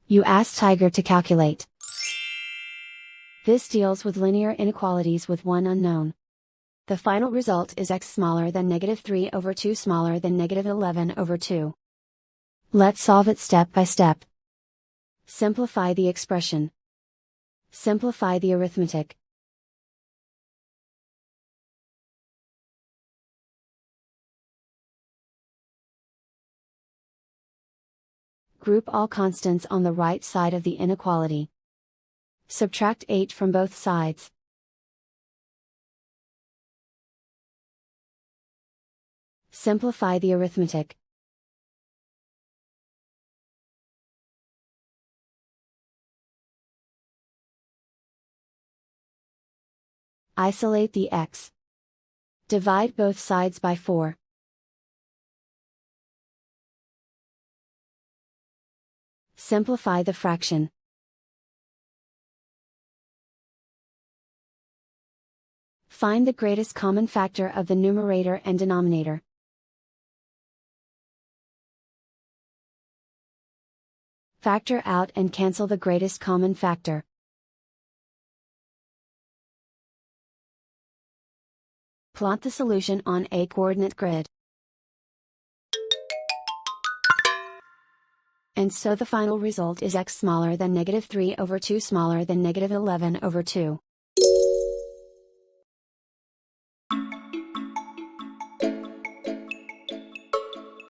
You ask Tiger to calculate. This deals with linear inequalities with one unknown. The final result is x smaller than -3/2 smaller than -11/2. Let's solve it step by step. Simplify the expression. Simplify the arithmetic. Group all constants on the right side of the inequality. Subtract 8 from both sides. Simplify the arithmetic. Isolate the x. Divide both sides by 4. Simplify the fraction. Find the greatest common factor of the numerator and denominator. Factor out and cancel the greatest common factor. Plot the solution on a coordinate grid. And so the final result is x smaller than -3/2 smaller than -11/2.